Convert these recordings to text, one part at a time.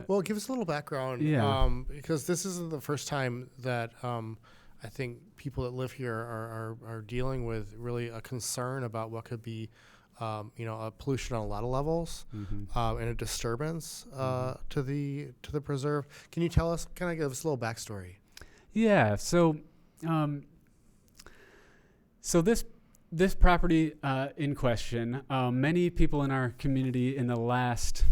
Well, give us a little background, Yeah. because this isn't the first time that I think people that live here are dealing with really a concern about what could be, a pollution on a lot of levels, hmm and a disturbance hmm to the preserve. Can you tell us, kind of give us a little backstory? Yeah. Um, so this property in question, many people in our community in the last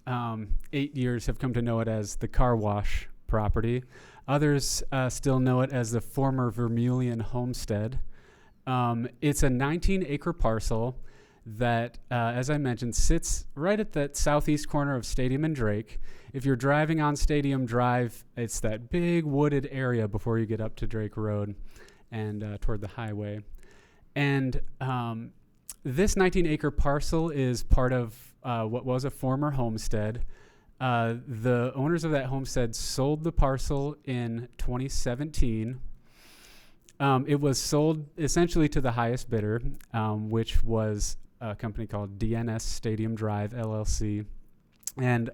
8 years have come to know it as the car wash property. Others still know it as the former Vermeulen homestead. It's a 19-acre parcel that, as I mentioned, sits right at that southeast corner of Stadium and Drake. If you're driving on Stadium Drive, it's that big wooded area before you get up to Drake Road and toward the highway. And this 19-acre parcel is part of what was a former homestead. The owners of that homestead sold the parcel in 2017. It was sold essentially to the highest bidder, which was a company called DNS Stadium Drive LLC. And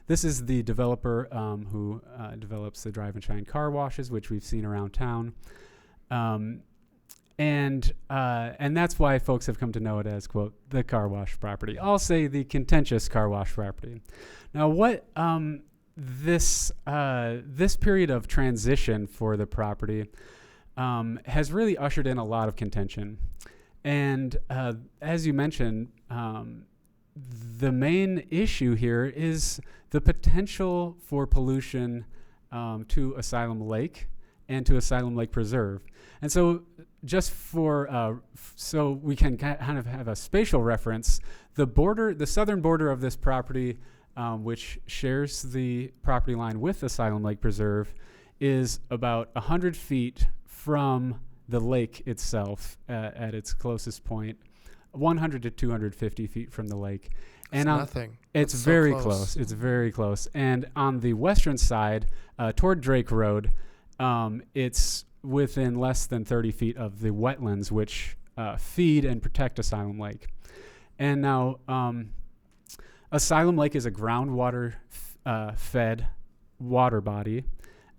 this is the developer who develops the Drive and Shine car washes, which we've seen around town. And that's why folks have come to know it as, quote, the car wash property. I'll say the contentious car wash property. Now, what this period of transition for the property has really ushered in a lot of contention. And as you mentioned, the issue here is the potential for pollution to Asylum Lake and to Asylum Lake Preserve. And so just so we can kind of have a spatial reference, the southern border of this property, which shares the property line with Asylum Lake Preserve, is about 100 feet from the lake itself at its closest point, 100 to 250 feet from the lake. It's nothing. It's That's very so close. It's very close. And on the western side, toward Drake Road, it's within less than 30 feet of the wetlands, which feed and protect Asylum Lake. And now, Asylum Lake is a groundwater fed water body.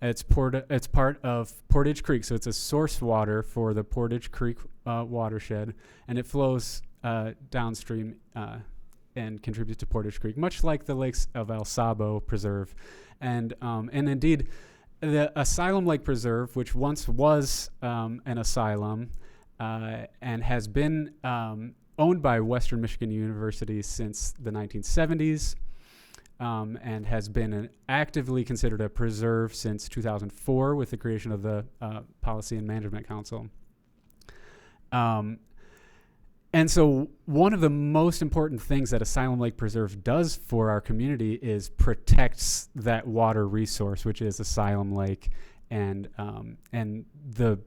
It's part of Portage Creek, so it's a source water for the Portage Creek watershed, and it flows downstream and contributes to Portage Creek, much like the lakes of El Sabo Preserve. And indeed, the Asylum Lake Preserve, which once was an asylum and has been owned by Western Michigan University since the 1970s, and has been actively considered a preserve since 2004 with the creation of the Policy and Management Council. And so one of the most important things that Asylum Lake Preserve does for our community is protects that water resource, which is Asylum Lake and the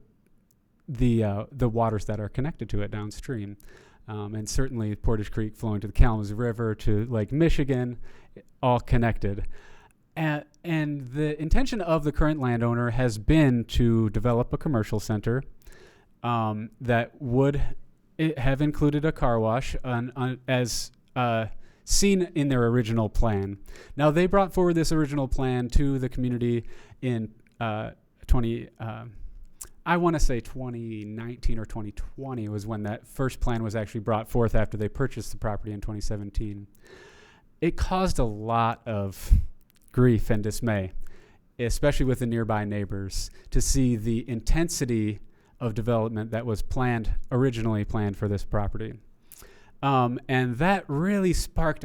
waters that are connected to it downstream. And certainly Portage Creek flowing to the Kalamazoo River to Lake Michigan, all connected. And the intention of the current landowner has been to develop a commercial center that would have included a car wash as seen in their original plan. Now, they brought forward this original plan to the community in 2019 or 2020 was when that first plan was actually brought forth after they purchased the property in 2017. It caused a lot of grief and dismay, especially with the nearby neighbors, to see the intensity of development that was originally planned for this property. And that really sparked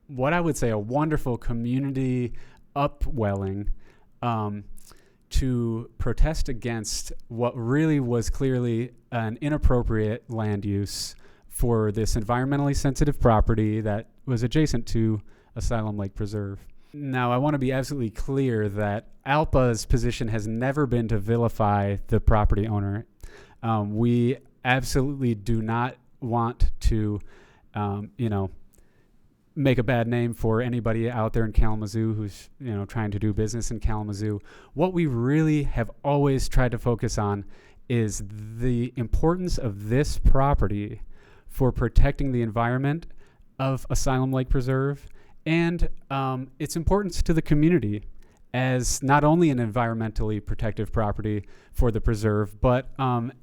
what I would say a wonderful community upwelling to protest against what really was clearly an inappropriate land use for this environmentally sensitive property that was adjacent to Asylum Lake Preserve. Now, I want to be absolutely clear that ALPA's position has never been to vilify the property owner. We absolutely do not want to, make a bad name for anybody out there in Kalamazoo who's, trying to do business in Kalamazoo. What we really have always tried to focus on is the importance of this property for protecting the environment of Asylum Lake Preserve and its importance to the community as not only an environmentally protective property for the preserve, but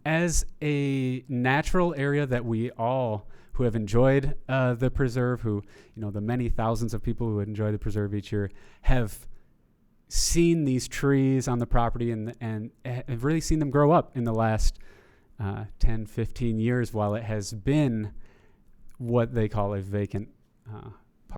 as a natural area that we all who have enjoyed the preserve, the many thousands of people who enjoy the preserve each year, have seen these trees on the property and have really seen them grow up in the last 10, 15 years while it has been what they call a vacant